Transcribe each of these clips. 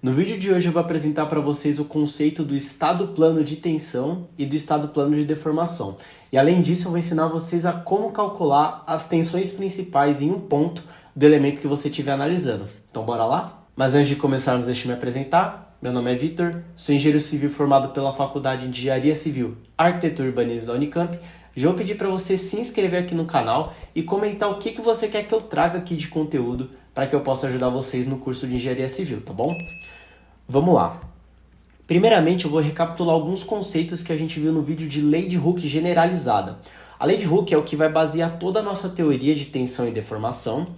No vídeo de hoje eu vou apresentar para vocês o conceito do estado plano de tensão e do estado plano de deformação. E além disso eu vou ensinar vocês a como calcular as tensões principais em um ponto do elemento que você estiver analisando. Então bora lá? Mas antes de começarmos, deixa eu me apresentar. Meu nome é Vitor, sou engenheiro civil formado pela Faculdade de Engenharia Civil, Arquitetura e Urbanismo da Unicamp. Já vou pedir para você se inscrever aqui no canal e comentar o que você quer que eu traga aqui de conteúdo para que eu possa ajudar vocês no curso de Engenharia Civil, tá bom? Vamos lá. Primeiramente, eu vou recapitular alguns conceitos que a gente viu no vídeo de lei de Hooke generalizada. A lei de Hooke é o que vai basear toda a nossa teoria de tensão e deformação.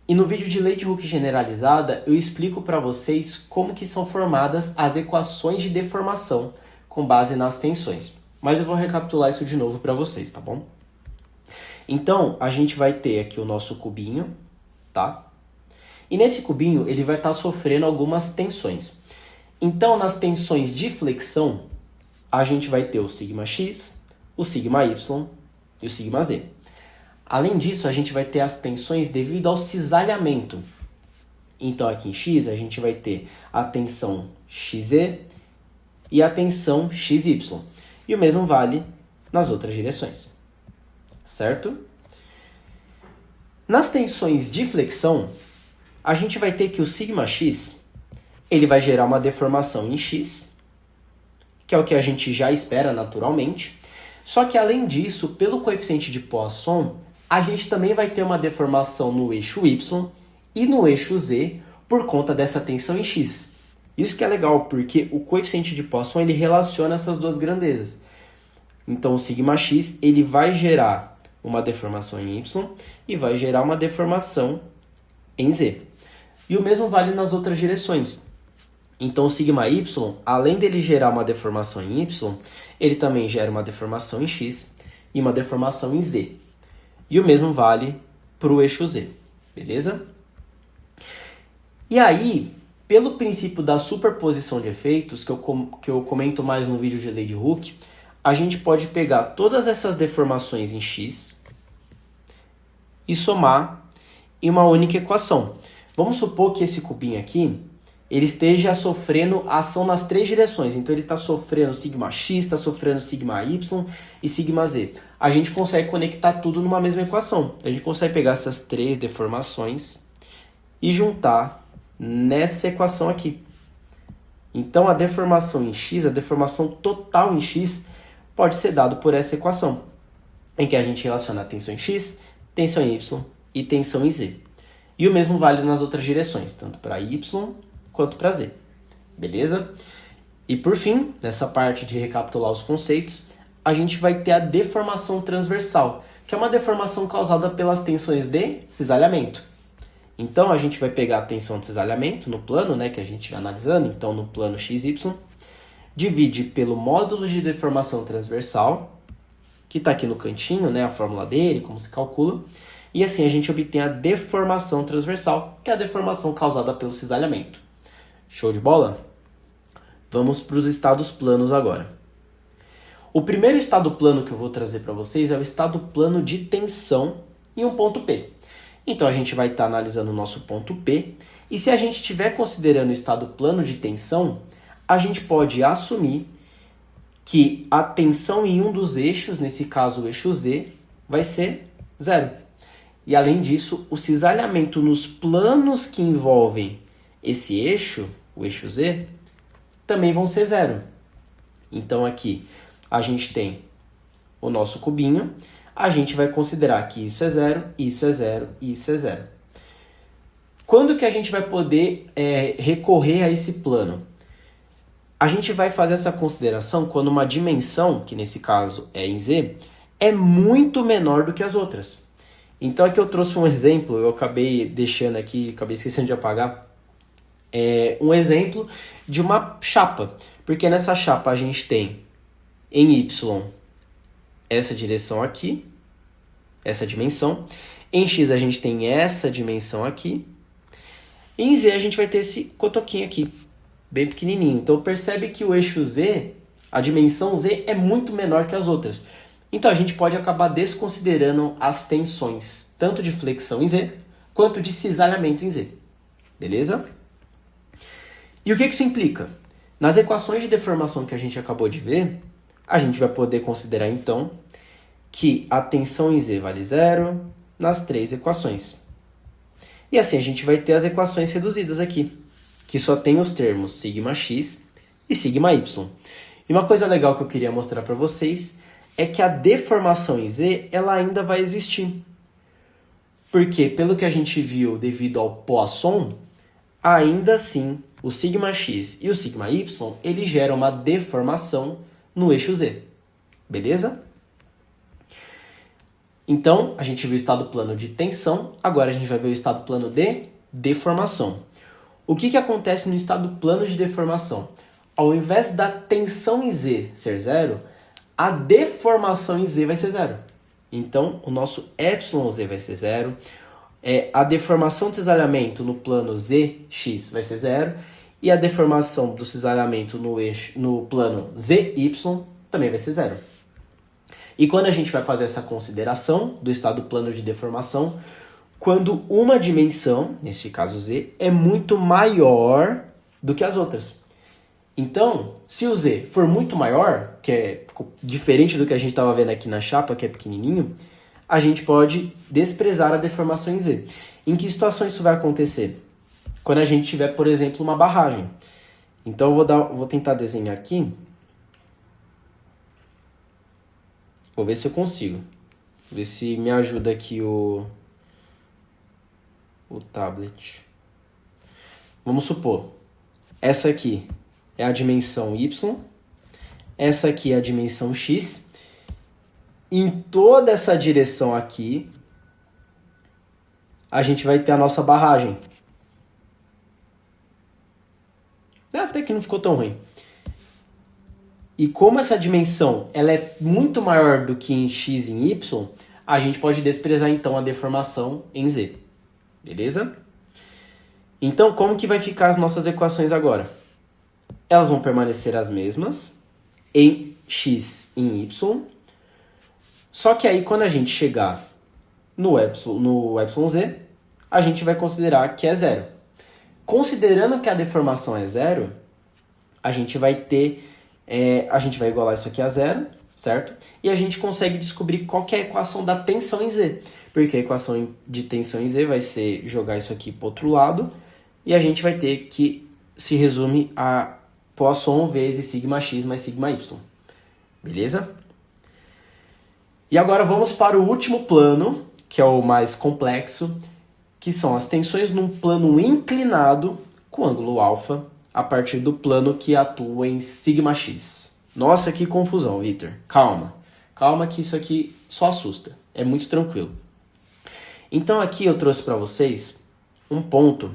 E no vídeo de lei de Hooke generalizada, eu explico para vocês como que são formadas as equações de deformação com base nas tensões. Mas eu vou recapitular isso de novo para vocês, tá bom? Então, a gente vai ter aqui o nosso cubinho, tá? E nesse cubinho, ele vai estar sofrendo algumas tensões. Então, nas tensões de flexão, a gente vai ter o σx, o σy e o σz. Além disso, a gente vai ter as tensões devido ao cisalhamento. Então, aqui em x, a gente vai ter a tensão xe e a tensão xy. E o mesmo vale nas outras direções, certo? Nas tensões de flexão, a gente vai ter que o σx, ele vai gerar uma deformação em x, que é o que a gente já espera naturalmente. Só que além disso, pelo coeficiente de Poisson, a gente também vai ter uma deformação no eixo y e no eixo z por conta dessa tensão em x. Isso que é legal, porque o coeficiente de Poisson ele relaciona essas duas grandezas. Então o σx ele vai gerar uma deformação em y e vai gerar uma deformação em z. E o mesmo vale nas outras direções. Então o σy, além dele gerar uma deformação em y, ele também gera uma deformação em x e uma deformação em z. E o mesmo vale para o eixo z, beleza? E aí, pelo princípio da superposição de efeitos, que eu comento mais no vídeo de lei de Hooke, a gente pode pegar todas essas deformações em x e somar em uma única equação. Vamos supor que esse cubinho aqui ele esteja sofrendo ação nas três direções. Então, ele está sofrendo σx, está sofrendo σy e σz. A gente consegue conectar tudo numa mesma equação. A gente consegue pegar essas três deformações e juntar nessa equação aqui. Então, a deformação em x, a deformação total em x, pode ser dado por essa equação, em que a gente relaciona a tensão em x, tensão em y e tensão em z. E o mesmo vale nas outras direções, tanto para y quanto para z. Beleza? E por fim, nessa parte de recapitular os conceitos, a gente vai ter a deformação transversal, que é uma deformação causada pelas tensões de cisalhamento. Então, a gente vai pegar a tensão de cisalhamento no plano, que a gente está analisando, então no plano XY, divide pelo módulo de deformação transversal, que está aqui no cantinho, a fórmula dele, como se calcula, e assim a gente obtém a deformação transversal, que é a deformação causada pelo cisalhamento. Show de bola? Vamos para os estados planos agora. O primeiro estado plano que eu vou trazer para vocês é o estado plano de tensão em um ponto P. Então, a gente vai estar analisando o nosso ponto P, e se a gente estiver considerando o estado plano de tensão, a gente pode assumir que a tensão em um dos eixos, nesse caso o eixo Z, vai ser zero. E além disso, o cisalhamento nos planos que envolvem esse eixo, o eixo Z, também vão ser zero. Então aqui a gente tem o nosso cubinho, a gente vai considerar que isso é zero, isso é zero e isso é zero. Quando que a gente vai poder recorrer a esse plano? A gente vai fazer essa consideração quando uma dimensão, que nesse caso é em Z, é muito menor do que as outras. Então aqui eu trouxe um exemplo, eu acabei deixando aqui, acabei esquecendo de apagar, um exemplo de uma chapa, porque nessa chapa a gente tem em Y essa direção aqui, essa dimensão, em X a gente tem essa dimensão aqui, e em Z a gente vai ter esse cotoquinho aqui, bem pequenininho. Então percebe que o eixo Z, a dimensão Z é muito menor que as outras. Então a gente pode acabar desconsiderando as tensões, tanto de flexão em Z, quanto de cisalhamento em Z. Beleza? E o que isso implica? Nas equações de deformação que a gente acabou de ver, a gente vai poder considerar, então, que a tensão em Z vale zero nas três equações. E assim a gente vai ter as equações reduzidas aqui, que só tem os termos σx e σy. E uma coisa legal que eu queria mostrar para vocês é que a deformação em Z ela ainda vai existir. Porque, pelo que a gente viu devido ao Poisson, ainda assim o σx e o σy eles geram uma deformação no eixo Z. Beleza? Então, a gente viu o estado plano de tensão, agora a gente vai ver o estado plano de deformação. O que acontece no estado plano de deformação? Ao invés da tensão em Z ser zero, a deformação em Z vai ser zero. Então, o nosso εz vai ser zero, a deformação do cisalhamento no plano ZX vai ser zero, e a deformação do cisalhamento no plano ZY também vai ser zero. E quando a gente vai fazer essa consideração do estado plano de deformação, quando uma dimensão, nesse caso Z, é muito maior do que as outras. Então, se o Z for muito maior, que é diferente do que a gente estava vendo aqui na chapa, que é pequenininho, a gente pode desprezar a deformação em Z. Em que situação isso vai acontecer? Quando a gente tiver, por exemplo, uma barragem. Então, vou tentar desenhar aqui. Vou ver se eu consigo. Ver se me ajuda aqui o tablet. Vamos supor, essa aqui é a dimensão Y, essa aqui é a dimensão X. Em toda essa direção aqui, a gente vai ter a nossa barragem. Até que não ficou tão ruim. E como essa dimensão ela é muito maior do que em x e em y, a gente pode desprezar então a deformação em z. Beleza? Então, como que vai ficar as nossas equações agora? Elas vão permanecer as mesmas em x e em y. Só que aí, quando a gente chegar no εz, a gente vai considerar que é zero. Considerando que a deformação é zero, a gente vai ter... a gente vai igualar isso aqui a zero, certo? E a gente consegue descobrir qual que é a equação da tensão em Z. Porque a equação de tensão em Z vai ser jogar isso aqui para o outro lado. E a gente vai ter que se resume a Poisson vezes σx mais σy. Beleza? E agora vamos para o último plano, que é o mais complexo, que são as tensões num plano inclinado com ângulo alfa, a partir do plano que atua em σx. Nossa, que confusão, Vitor. Calma. Calma que isso aqui só assusta. É muito tranquilo. Então aqui eu trouxe para vocês um ponto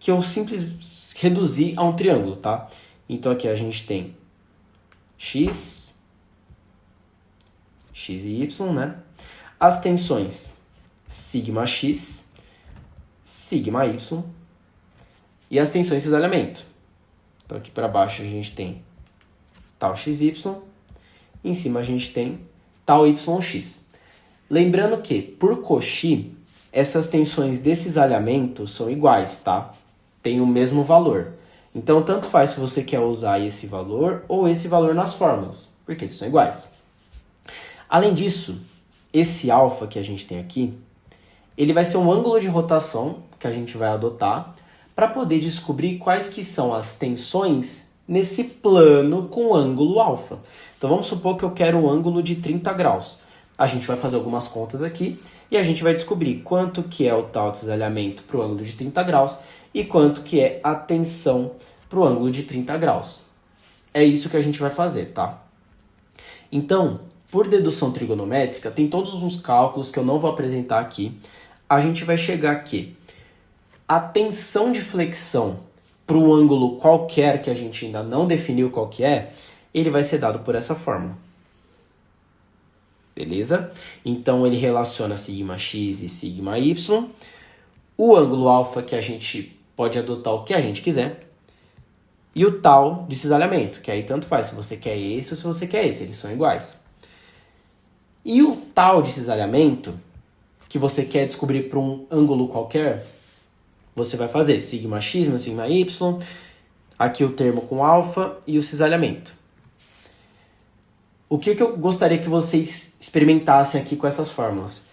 que eu simplesmente reduzi a um triângulo, tá? Então aqui a gente tem x e y, né? As tensões σx, σy, e as tensões de cisalhamento. Então aqui para baixo a gente tem tal xy, em cima a gente tem tal yx. Lembrando que, por Cauchy, essas tensões de cisalhamento são iguais, tá? Tem o mesmo valor. Então, tanto faz se você quer usar esse valor ou esse valor nas fórmulas, porque eles são iguais. Além disso, esse alfa que a gente tem aqui, ele vai ser um ângulo de rotação que a gente vai adotar para poder descobrir quais que são as tensões nesse plano com ângulo alfa. Então vamos supor que eu quero um ângulo de 30 graus. A gente vai fazer algumas contas aqui e a gente vai descobrir quanto que é o tal de cisalhamento para o ângulo de 30 graus e quanto que é a tensão para o ângulo de 30 graus. É isso que a gente vai fazer, tá? Então, por dedução trigonométrica, tem todos uns cálculos que eu não vou apresentar aqui. A gente vai chegar aqui. A tensão de flexão para um ângulo qualquer que a gente ainda não definiu qual que é, ele vai ser dado por essa fórmula. Beleza? Então, ele relaciona σx e σy. O ângulo alfa, que a gente pode adotar o que a gente quiser. E o tal de cisalhamento, que aí tanto faz se você quer esse ou se você quer esse. Eles são iguais. E o tal de cisalhamento, que você quer descobrir para um ângulo qualquer, você vai fazer sigma x menos sigma y, aqui o termo com alfa e o cisalhamento. O que eu gostaria que vocês experimentassem aqui com essas fórmulas?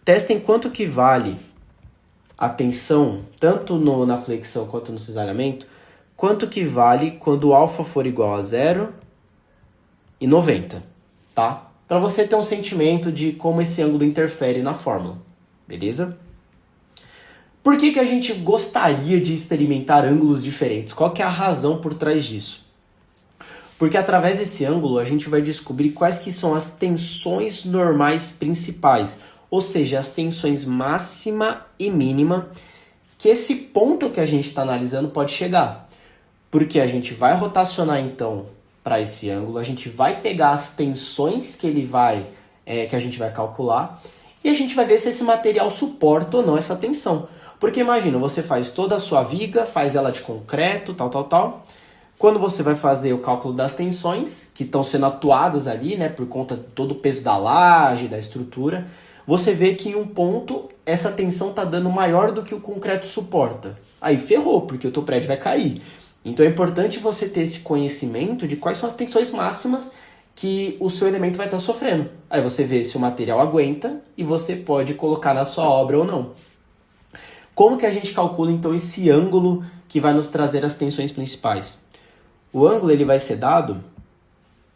Testem quanto que vale a tensão, tanto na flexão quanto no cisalhamento, quanto que vale quando o alfa for igual a 0 e 90, tá? Para você ter um sentimento de como esse ângulo interfere na fórmula, beleza? Por que a gente gostaria de experimentar ângulos diferentes? Qual que é a razão por trás disso? Porque através desse ângulo a gente vai descobrir quais que são as tensões normais principais, ou seja, as tensões máxima e mínima que esse ponto que a gente está analisando pode chegar. Porque a gente vai rotacionar então para esse ângulo, a gente vai pegar as tensões que a gente vai calcular e a gente vai ver se esse material suporta ou não essa tensão. Porque imagina, você faz toda a sua viga, faz ela de concreto, tal. Quando você vai fazer o cálculo das tensões, que estão sendo atuadas ali, né, por conta de todo o peso da laje, da estrutura, você vê que em um ponto essa tensão está dando maior do que o concreto suporta. Aí ferrou, porque o teu prédio vai cair. Então é importante você ter esse conhecimento de quais são as tensões máximas que o seu elemento vai estar sofrendo. Aí você vê se o material aguenta e você pode colocar na sua obra ou não. Como que a gente calcula então esse ângulo que vai nos trazer as tensões principais? O ângulo ele vai ser dado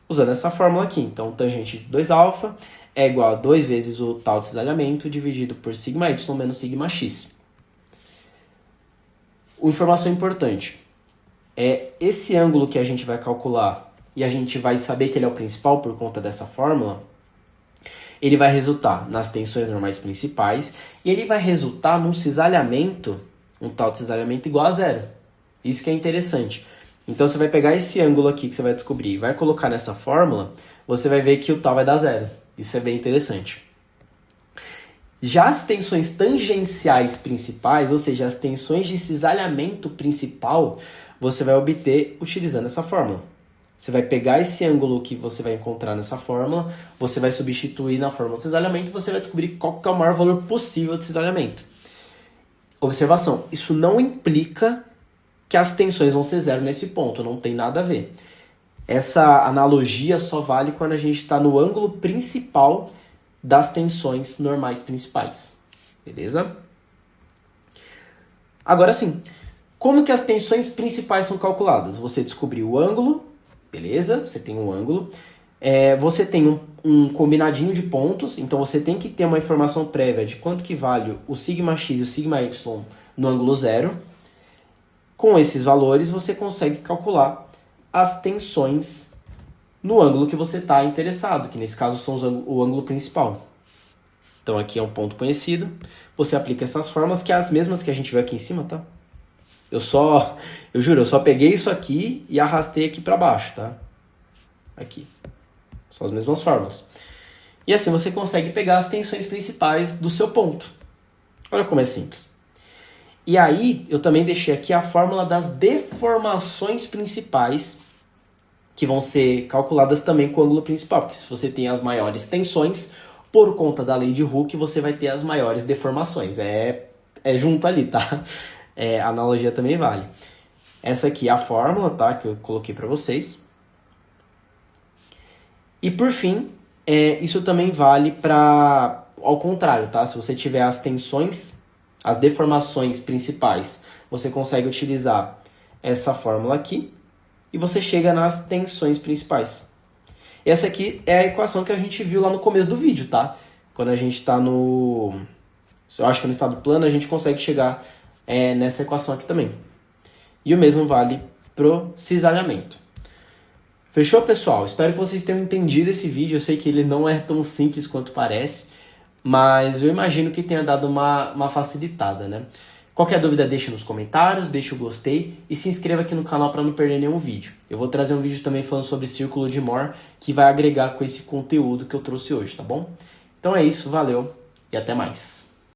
usando essa fórmula aqui. Então, tangente de 2α é igual a 2 vezes o tal de cisalhamento dividido por sigma y menos sigma x. Uma informação importante. Esse ângulo que a gente vai calcular e a gente vai saber que ele é o principal por conta dessa fórmula, ele vai resultar nas tensões normais principais e ele vai resultar num cisalhamento, um tal de cisalhamento igual a 0. Isso que é interessante. Então você vai pegar esse ângulo aqui que você vai descobrir e vai colocar nessa fórmula, você vai ver que o tal vai dar 0. Isso é bem interessante. Já as tensões tangenciais principais, ou seja, as tensões de cisalhamento principal, você vai obter utilizando essa fórmula. Você vai pegar esse ângulo que você vai encontrar nessa fórmula, você vai substituir na fórmula de cisalhamento e você vai descobrir qual que é o maior valor possível de cisalhamento. Observação, isso não implica que as tensões vão ser 0 nesse ponto, não tem nada a ver. Essa analogia só vale quando a gente está no ângulo principal das tensões normais principais. Beleza? Agora sim, como que as tensões principais são calculadas? Você descobriu o ângulo, beleza? Você tem um ângulo. Você tem um combinadinho de pontos, então você tem que ter uma informação prévia de quanto que vale o sigma x e o sigma y no ângulo 0. Com esses valores, você consegue calcular as tensões no ângulo que você está interessado, que nesse caso são o ângulo principal. Então aqui é um ponto conhecido, você aplica essas fórmulas, que é as mesmas que a gente viu aqui em cima, tá? Eu juro, eu só peguei isso aqui e arrastei aqui para baixo, tá? Aqui. São as mesmas fórmulas. E assim você consegue pegar as tensões principais do seu ponto. Olha como é simples. E aí, eu também deixei aqui a fórmula das deformações principais, que vão ser calculadas também com o ângulo principal, porque se você tem as maiores tensões, por conta da lei de Hooke, você vai ter as maiores deformações. É junto ali, tá? A analogia também vale. Essa aqui é a fórmula, tá? Que eu coloquei para vocês. E por fim, isso também vale para ao contrário, tá? Se você tiver as tensões, as deformações principais, você consegue utilizar essa fórmula aqui e você chega nas tensões principais. Essa aqui é a equação que a gente viu lá no começo do vídeo, tá? Quando a gente está eu acho que no estado plano, a gente consegue chegar nessa equação aqui também. E o mesmo vale pro cisalhamento. Fechou, pessoal? Espero que vocês tenham entendido esse vídeo. Eu sei que ele não é tão simples quanto parece, mas eu imagino que tenha dado uma facilitada, né? Qualquer dúvida, deixa nos comentários, deixa o gostei e se inscreva aqui no canal para não perder nenhum vídeo. Eu vou trazer um vídeo também falando sobre círculo de Moore, que vai agregar com esse conteúdo que eu trouxe hoje, tá bom? Então é isso, valeu e até mais.